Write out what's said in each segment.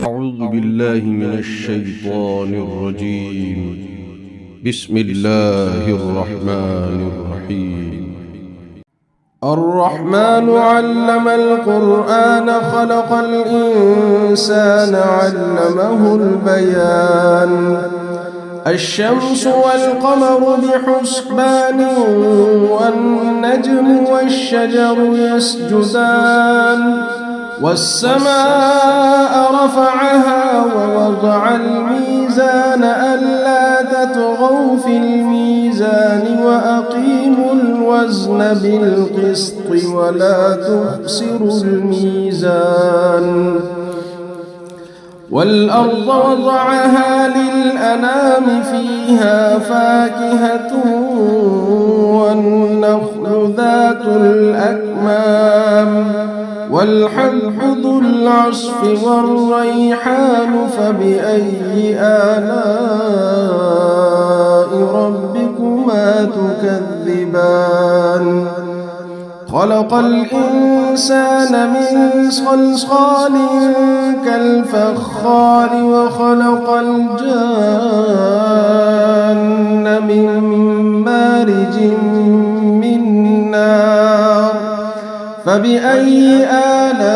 أعوذ بالله من الشيطان الرجيم. بسم الله الرحمن الرحيم. الرحمن علم القرآن خلق الإنسان علمه البيان. الشمس والقمر بحسبان والنجم والشجر يسجدان والسماء رفعها ووضع الميزان ألا تطغوا في الميزان وأقيموا الوزن بالقسط ولا تخسروا الميزان. والأرض وضعها للأنام فيها فاكهة والنخل ذات الأكمام والحب ذو العصف والريحان فبأي آلاء ربكما تكذبان. خلق الإنسان من صلصال كالفخار وخلق الجان من مارج من نار فبأي آلاء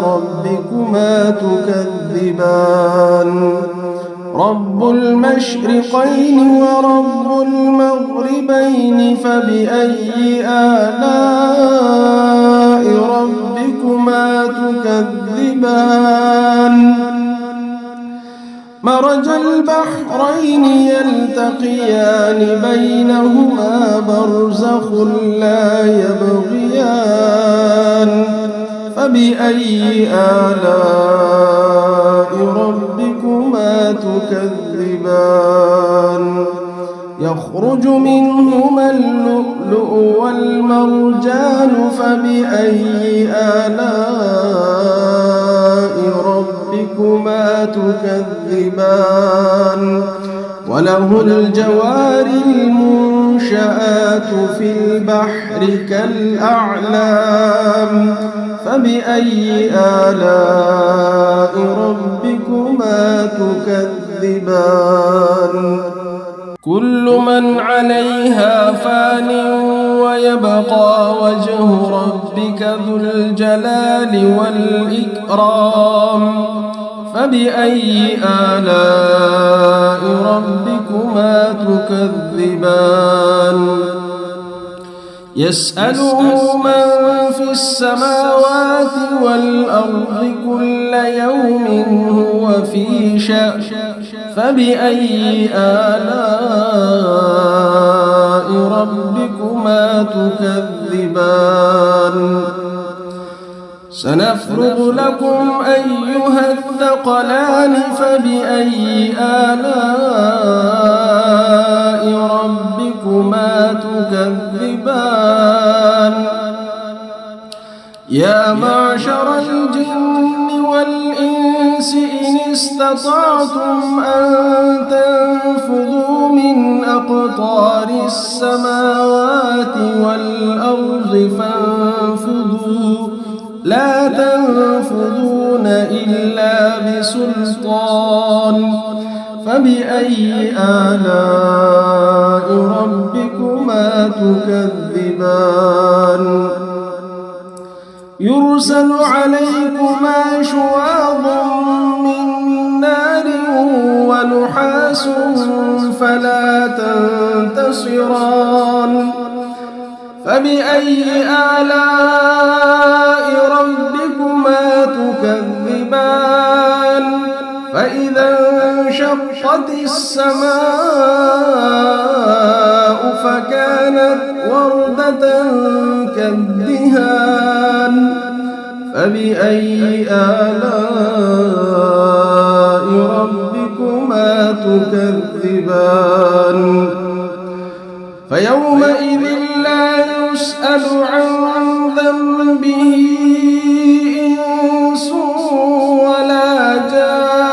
ربكما تكذبان. رب المشرقين ورب المغربين فبأي آلاء ربكما تكذبان. مرج البحرين يلتقيان بينهما برزخ لا يبغيان فبأي آلاء ربكما تكذبان. يخرج منهما اللؤلؤ والمرجان فبأي آلاء ربكما تكذبان. وله الجوار المنشآت في البحر كالأعلام فبأي آلاء ربكما تكذبان. كل من عليها فان ويبقى وجه ربك ذو الجلال والإكرام فبأي آلاء ربكما تكذبان. يسأله من في السماوات والأرض كل يوم هو في شأن فبأي آلاء ربكما تكذبان. سنفرغ لكم أيها الثقلان فبأي آلاء ربكما تكذبان. يا معشر الجن والإنس إن استطعتم أن تنفذوا من أقطار السماوات والأرض فانفذوا لا تنفذون إلا بسلطان فبأي آلاء ربكما تكذبان. يرسل عليكما شواظ من نار ونحاس فلا تنتصران فبأي آلاء ربكما تكذبان. فإذا انشقت السماء فكانت وردة كالدهان فبأي آلاء ربكما تكذبان. فيومئذ لا يسأل عن ذنبه إنس ولا جان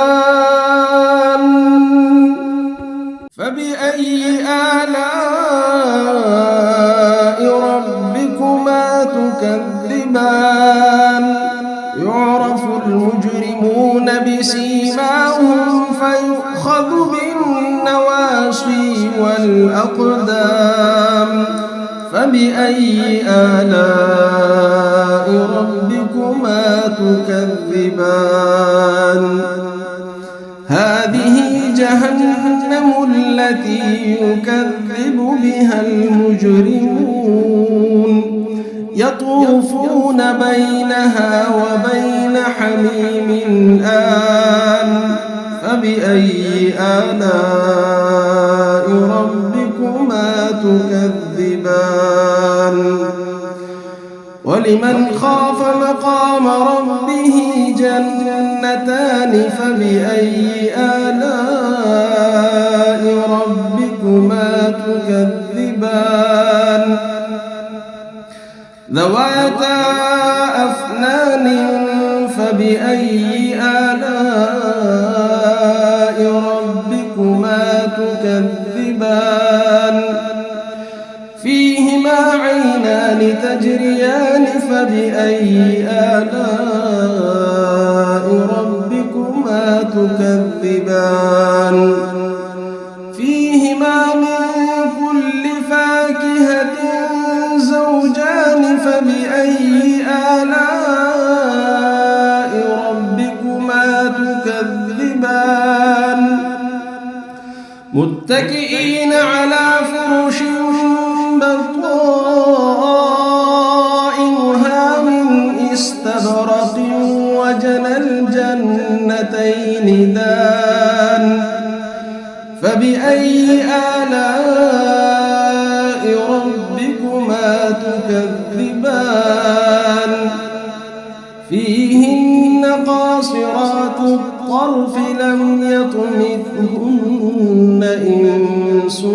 فبأي آلاء ربكما تكذبان. يعرف المجرمون بسيماهم فيؤخذ بالنواصي والأقدام فبأي آلاء ربكما تكذبان هذه جهنم التي يكذب بها المجرمون يطوفون بينها وبين حميم آن فبأي آلاء ربكما تكذبان ولمن خاف مقام ربه جنتان فبأي آلاء ربكما تكذبان ذواتا أفنان فبأي آلاء ربكما تكذبان فيهما عينان تجريان فبأي آلاء ربكما تكذبان فيهما من كل فاكهة زوجان فبأي آلاء ربكما تكذبان متكئين على فرش بطائنها من استبرق وجنى الجنتين دان فبأي آلاء ربكما تكذبان فيهن قاصرات الطرف لم يطمثهن إنس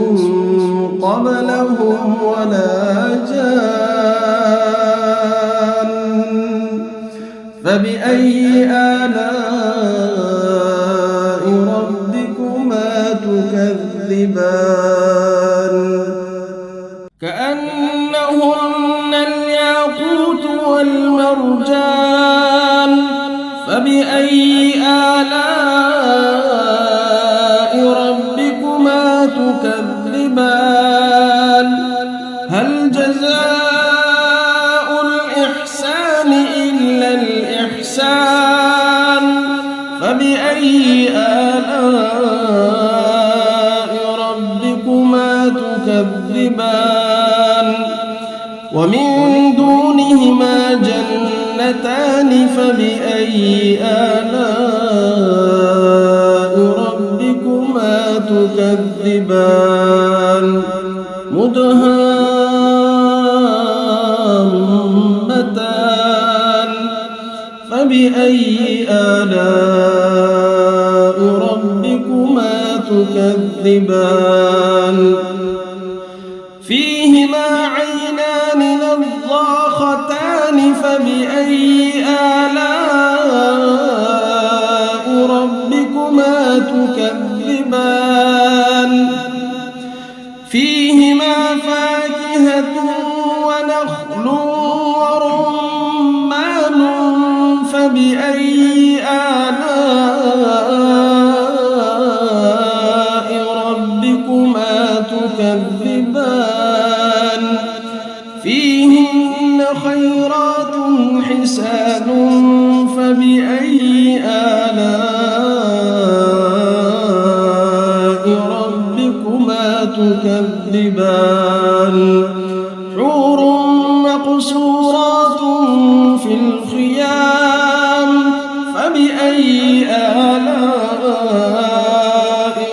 قبلهم ولا جان فبأي آلاء ربكما تكذبان كأنهن الياقوت والمرجان فبأي آلاء ربكما تكذبان هل جزاء الإحسان إلا الإحسان فبأي آلاء ربكما تكذبان ومن دونهما جنتان فبأي آلاء ربكما تكذبان مدهامتان فبأي آلاء ربكما تكذبان فيهما عينان نضاختان فبأي آلاء ربكما تكذبان فيهما فاكهة ونخل ورمان فبأي آلاء ربكما تكذبان فيهن خيرات حسان فبأي آلاء ربكما تكذبان حور مقصورات في الخيام فبأي آلاء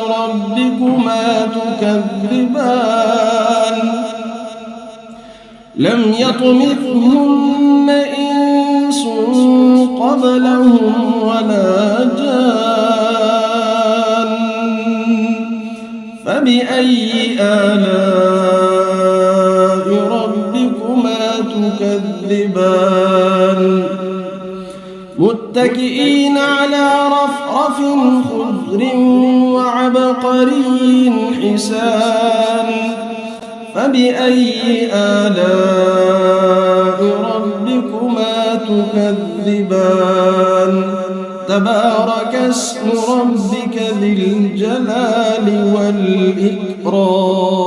ربكما تكذبان لم يطمثهن إنس قبلهم ولا جان فبأي آلاء ربكما تكذبان متكئين على رفرف خضر وعبقري حسان فبأي آلاء ربكما تكذبان تبارك اسم ربك ذي الجلال والإكرام